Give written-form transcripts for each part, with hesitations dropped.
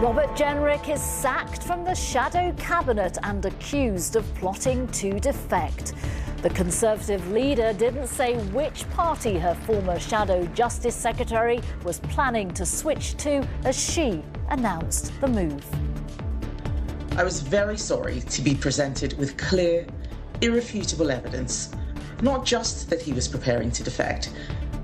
Robert Jenrick is sacked from the shadow cabinet and accused of plotting to defect. The Conservative leader didn't say which party her former shadow Justice Secretary was planning to switch to as she announced the move. I was very sorry to be presented with clear, irrefutable evidence, not just that he was preparing to defect,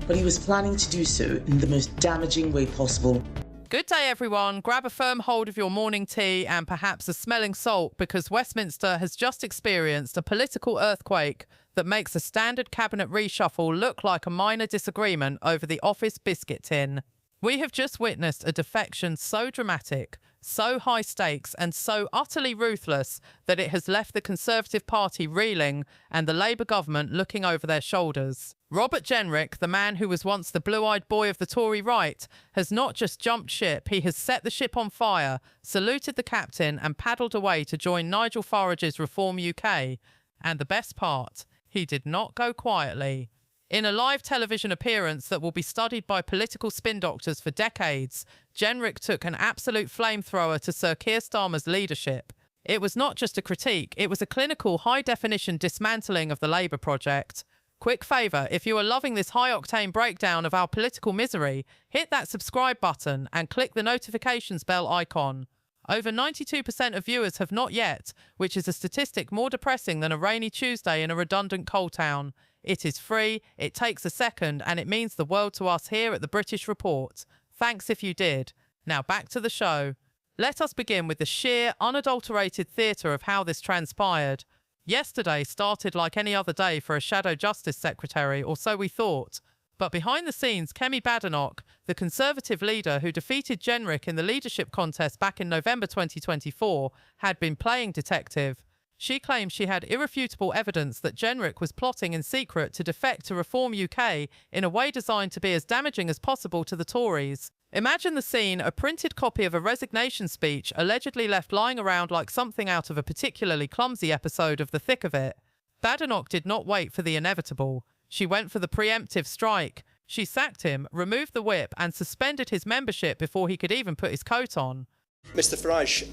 but he was planning to do so in the most damaging way possible. Good day, everyone. Grab a firm hold of your morning tea and perhaps a smelling salt, because Westminster has just experienced a political earthquake that makes a standard cabinet reshuffle look like a minor disagreement over the office biscuit tin. We have just witnessed a defection so dramatic, so high stakes and so utterly ruthless that it has left the Conservative Party reeling and the Labour government looking over their shoulders. Robert Jenrick, the man who was once the blue-eyed boy of the Tory right, has not just jumped ship, he has set the ship on fire, saluted the captain and paddled away to join Nigel Farage's Reform UK. And the best part, he did not go quietly. In a live television appearance that will be studied by political spin doctors for decades, Jenrick took an absolute flamethrower to Sir Keir Starmer's leadership. It was not just a critique, it was a clinical, high-definition dismantling of the Labour project. Quick favour, if you are loving this high-octane breakdown of our political misery, hit that subscribe button and click the notifications bell icon. Over 92% of viewers have not yet, which is a statistic more depressing than a rainy Tuesday in a redundant coal town. It is free, it takes a second, and it means the world to us here at the British Report. Thanks if you did. Now back to the show. Let us begin with the sheer, unadulterated theatre of how this transpired. Yesterday started like any other day for a shadow Justice Secretary, or so we thought. But behind the scenes, Kemi Badenoch, the Conservative leader who defeated Jenrick in the leadership contest back in November 2024, had been playing detective. She claims she had irrefutable evidence that Jenrick was plotting in secret to defect to Reform UK in a way designed to be as damaging as possible to the Tories. Imagine the scene: a printed copy of a resignation speech allegedly left lying around like something out of a particularly clumsy episode of The Thick of It. Badenoch did not wait for the inevitable. She went for the preemptive strike. She sacked him, removed the whip and suspended his membership before he could even put his coat on. Mr Farage,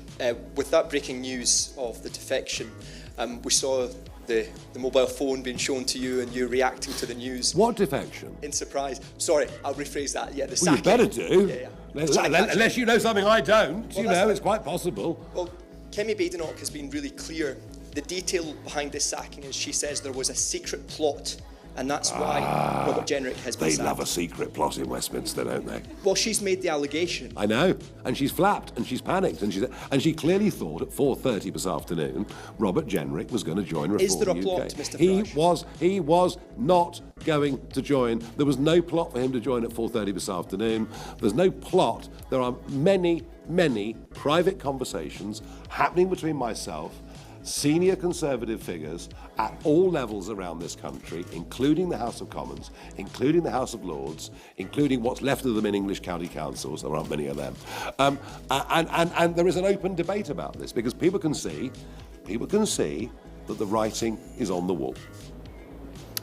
with that breaking news of the defection, we saw the mobile phone being shown to you and you reacting to the news. What defection? In surprise. Sorry, I'll rephrase that. Yeah, the well, sacking. You better do. Yeah. Unless you know something I don't. Well, it's quite possible. Well, Kemi Badenoch has been really clear. The detail behind this sacking is she says there was a secret plot, and that's why Robert Jenrick has been sacked. They love a secret plot in Westminster, don't they? Well, she's made the allegation. I know, and she's flapped, and she's panicked, and she clearly thought at 4:30 this afternoon Robert Jenrick was going to join Reform UK. Is there a plot, Mr Farage? He was not going to join. There was no plot for him to join at 4:30 this afternoon. There's no plot. There are many, many private conversations happening between myself, senior Conservative figures at all levels around this country, including the House of Commons, including the House of Lords, including what's left of them in English county councils. There aren't many of them. And there is an open debate about this, because people can see that the writing is on the wall.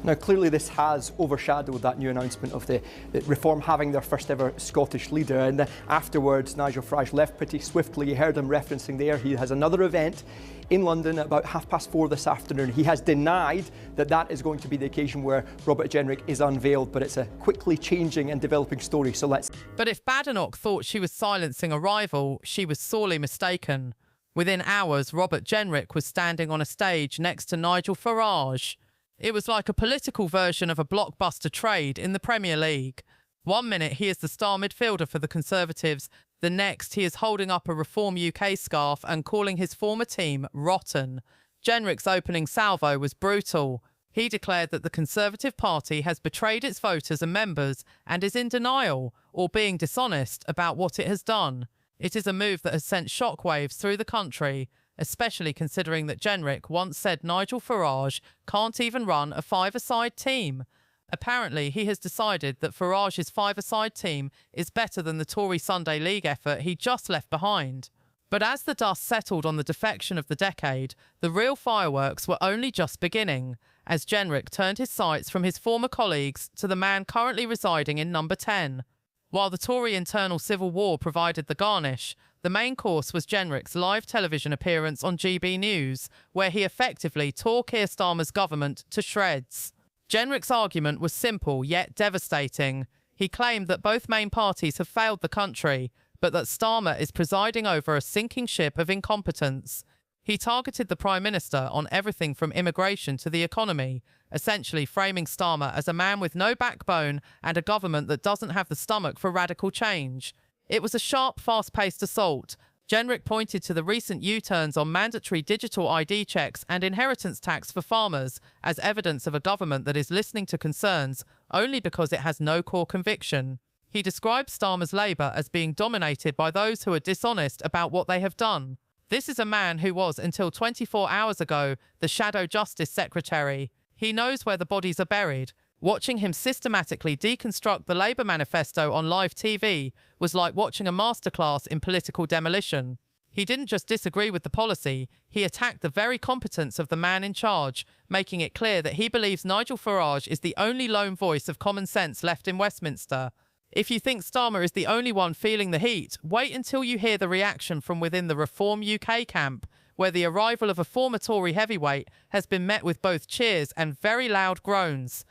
Now, clearly this has overshadowed that new announcement of the Reform having their first ever Scottish leader. And afterwards, Nigel Farage left pretty swiftly. You heard him referencing there. He has another event in London at about 4:30 this afternoon. He has denied that that is going to be the occasion where Robert Jenrick is unveiled, but it's a quickly changing and developing story, so let's... But if Badenoch thought she was silencing a rival, she was sorely mistaken. Within hours, Robert Jenrick was standing on a stage next to Nigel Farage. It was like a political version of a blockbuster trade in the Premier League. 1 minute he is the star midfielder for the Conservatives, the next he is holding up a Reform UK scarf and calling his former team rotten. Jenrick's opening salvo was brutal. He declared that the Conservative Party has betrayed its voters and members and is in denial, or being dishonest, about what it has done. It is a move that has sent shockwaves through the country, especially considering that Jenrick once said Nigel Farage can't even run a five-a-side team. Apparently, he has decided that Farage's five-a-side team is better than the Tory Sunday League effort he just left behind. But as the dust settled on the defection of the decade, the real fireworks were only just beginning, as Jenrick turned his sights from his former colleagues to the man currently residing in number 10. While the Tory internal civil war provided the garnish, The main course was Jenrick's live television appearance on GB News, where he effectively tore Keir Starmer's government to shreds. Jenrick's argument was simple yet devastating. He claimed that both main parties have failed the country, but that Starmer is presiding over a sinking ship of incompetence. He targeted the Prime Minister on everything from immigration to the economy, essentially framing Starmer as a man with no backbone and a government that doesn't have the stomach for radical change. It was a sharp, fast-paced assault. Jenrick pointed to the recent U-turns on mandatory digital ID checks and inheritance tax for farmers as evidence of a government that is listening to concerns only because it has no core conviction. He described Starmer's Labour as being dominated by those who are dishonest about what they have done. This is a man who was, until 24 hours ago, the Shadow Justice Secretary. He knows where the bodies are buried. Watching him systematically deconstruct the Labour manifesto on live TV was like watching a masterclass in political demolition. He didn't just disagree with the policy, he attacked the very competence of the man in charge, making it clear that he believes Nigel Farage is the only lone voice of common sense left in Westminster. If you think Starmer is the only one feeling the heat, wait until you hear the reaction from within the Reform UK camp, where the arrival of a former Tory heavyweight has been met with both cheers and very loud groans.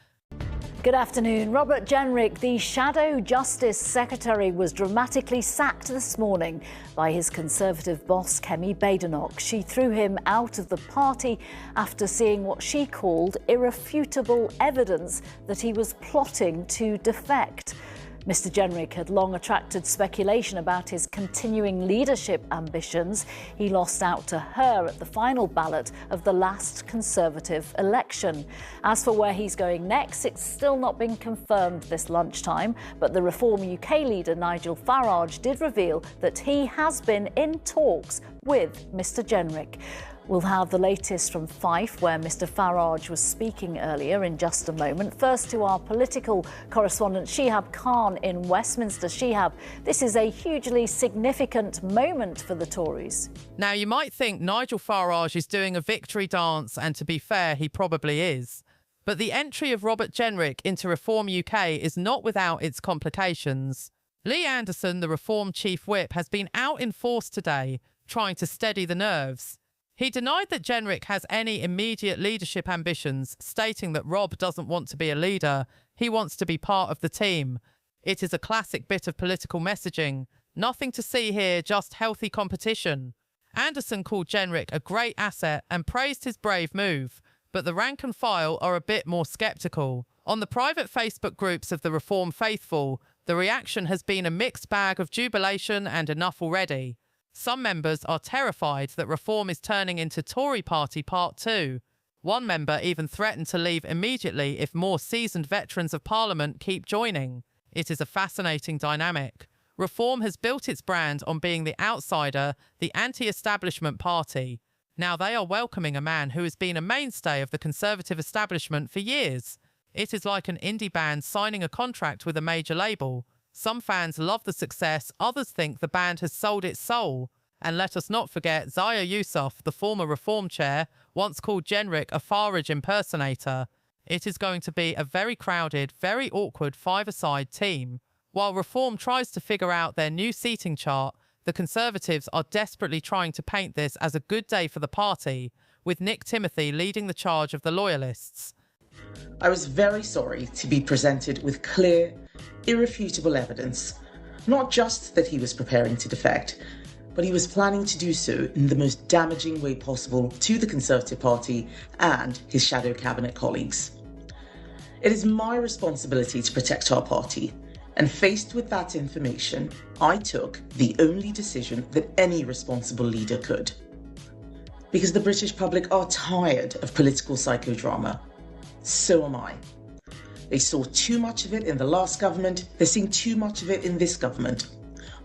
Good afternoon. Robert Jenrick, the Shadow Justice Secretary, was dramatically sacked this morning by his Conservative boss, Kemi Badenoch. She threw him out of the party after seeing what she called irrefutable evidence that he was plotting to defect. Mr. Jenrick had long attracted speculation about his continuing leadership ambitions. He lost out to her at the final ballot of the last Conservative election. As for where he's going next, it's still not been confirmed this lunchtime, but the Reform UK leader Nigel Farage did reveal that he has been in talks with Mr. Jenrick. We'll have the latest from Fife, where Mr. Farage was speaking earlier, in just a moment. First to our political correspondent, Shihab Khan in Westminster. Shihab, this is a hugely significant moment for the Tories. Now, you might think Nigel Farage is doing a victory dance, and to be fair, he probably is. But the entry of Robert Jenrick into Reform UK is not without its complications. Lee Anderson, the Reform Chief Whip, has been out in force today, trying to steady the nerves. He denied that Jenrick has any immediate leadership ambitions, stating that Rob doesn't want to be a leader, he wants to be part of the team. It is a classic bit of political messaging. Nothing to see here, just healthy competition. Anderson called Jenrick a great asset and praised his brave move, but the rank and file are a bit more sceptical. On the private Facebook groups of the Reform faithful, the reaction has been a mixed bag of jubilation and enough already. Some members are terrified that Reform is turning into Tory Party Part 2. One member even threatened to leave immediately if more seasoned veterans of Parliament keep joining. It is a fascinating dynamic. Reform has built its brand on being the outsider, the anti-establishment party. Now they are welcoming a man who has been a mainstay of the Conservative establishment for years. It is like an indie band signing a contract with a major label. Some fans love the success, others think the band has sold its soul. And let us not forget Zaya Yousaf, the former Reform chair, once called Jenrick a Farage impersonator. It is going to be a very crowded, very awkward five-a-side team. While Reform tries to figure out their new seating chart, the Conservatives are desperately trying to paint this as a good day for the party, with Nick Timothy leading the charge of the Loyalists. I was very sorry to be presented with clear, irrefutable evidence, not just that he was preparing to defect, but he was planning to do so in the most damaging way possible to the Conservative Party and his shadow cabinet colleagues. It is my responsibility to protect our party, and faced with that information, I took the only decision that any responsible leader could. Because the British public are tired of political psychodrama. So am I. They saw too much of it in the last government, they're seeing too much of it in this government.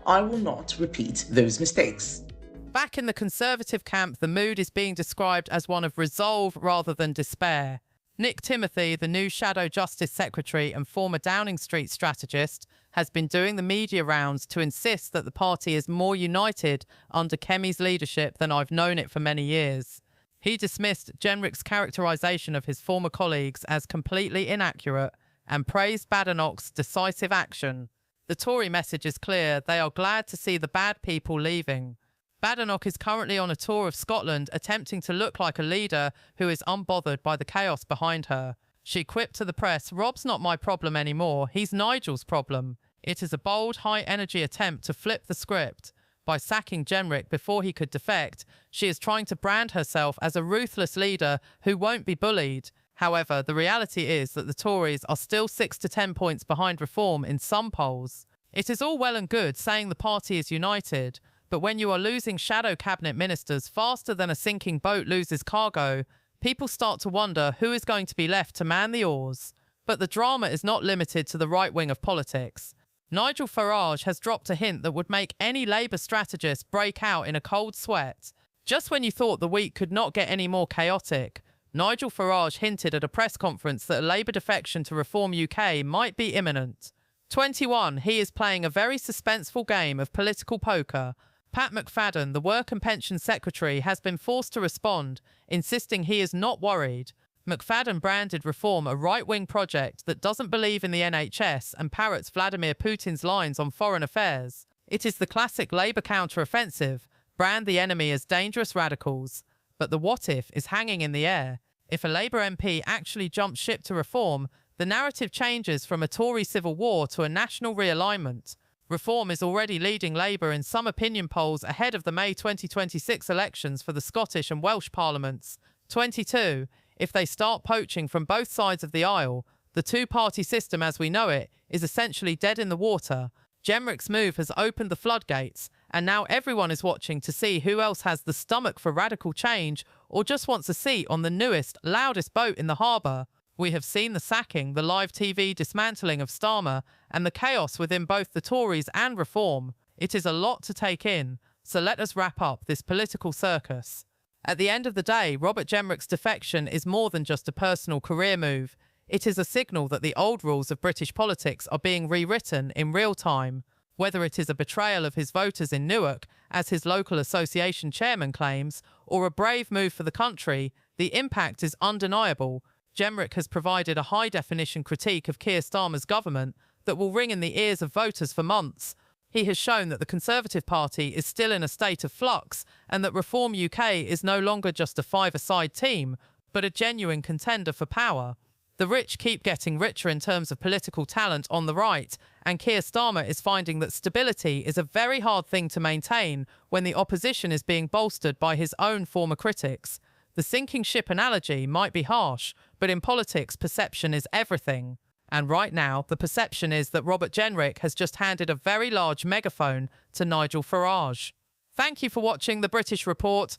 I will not repeat those mistakes. Back in the Conservative camp, the mood is being described as one of resolve rather than despair. Nick Timothy, the new Shadow Justice Secretary and former Downing Street strategist, has been doing the media rounds to insist that the party is more united under Kemi's leadership than I've known it for many years. He dismissed Jenrick's characterisation of his former colleagues as completely inaccurate and praised Badenoch's decisive action. The Tory message is clear. They are glad to see the bad people leaving. Badenoch is currently on a tour of Scotland, attempting to look like a leader who is unbothered by the chaos behind her. She quipped to the press, "Rob's not my problem anymore, he's Nigel's problem." It is a bold, high-energy attempt to flip the script. By sacking Jenrick before he could defect, she is trying to brand herself as a ruthless leader who won't be bullied. However, the reality is that the Tories are still 6 to 10 points behind Reform in some polls. It is all well and good saying the party is united, but when you are losing shadow cabinet ministers faster than a sinking boat loses cargo, people start to wonder who is going to be left to man the oars. But the drama is not limited to the right wing of politics. Nigel Farage has dropped a hint that would make any Labour strategist break out in a cold sweat. Just when you thought the week could not get any more chaotic, Nigel Farage hinted at a press conference that a Labour defection to Reform UK might be imminent. 21, he is playing a very suspenseful game of political poker. Pat McFadden, the Work and Pensions Secretary, has been forced to respond, insisting he is not worried. McFadden branded Reform a right-wing project that doesn't believe in the NHS and parrots Vladimir Putin's lines on foreign affairs. It is the classic Labour counter-offensive, brand the enemy as dangerous radicals. But the what-if is hanging in the air. If a Labour MP actually jumps ship to Reform, the narrative changes from a Tory civil war to a national realignment. Reform is already leading Labour in some opinion polls ahead of the May 2026 elections for the Scottish and Welsh parliaments. 22. If they start poaching from both sides of the aisle, the two-party system as we know it is essentially dead in the water. Jenrick's move has opened the floodgates, and now everyone is watching to see who else has the stomach for radical change or just wants a seat on the newest, loudest boat in the harbour. We have seen the sacking, the live TV dismantling of Starmer, and the chaos within both the Tories and Reform. It is a lot to take in, so let us wrap up this political circus. At the end of the day, Robert Jenrick's defection is more than just a personal career move. It is a signal that the old rules of British politics are being rewritten in real time. Whether it is a betrayal of his voters in Newark, as his local association chairman claims, or a brave move for the country, the impact is undeniable. Jenrick has provided a high-definition critique of Keir Starmer's government that will ring in the ears of voters for months. He has shown that the Conservative Party is still in a state of flux and that Reform UK is no longer just a five-a-side team, but a genuine contender for power. The rich keep getting richer in terms of political talent on the right, and Keir Starmer is finding that stability is a very hard thing to maintain when the opposition is being bolstered by his own former critics. The sinking ship analogy might be harsh, but in politics, perception is everything. And right now, the perception is that Robert Jenrick has just handed a very large megaphone to Nigel Farage. Thank you for watching The British Report.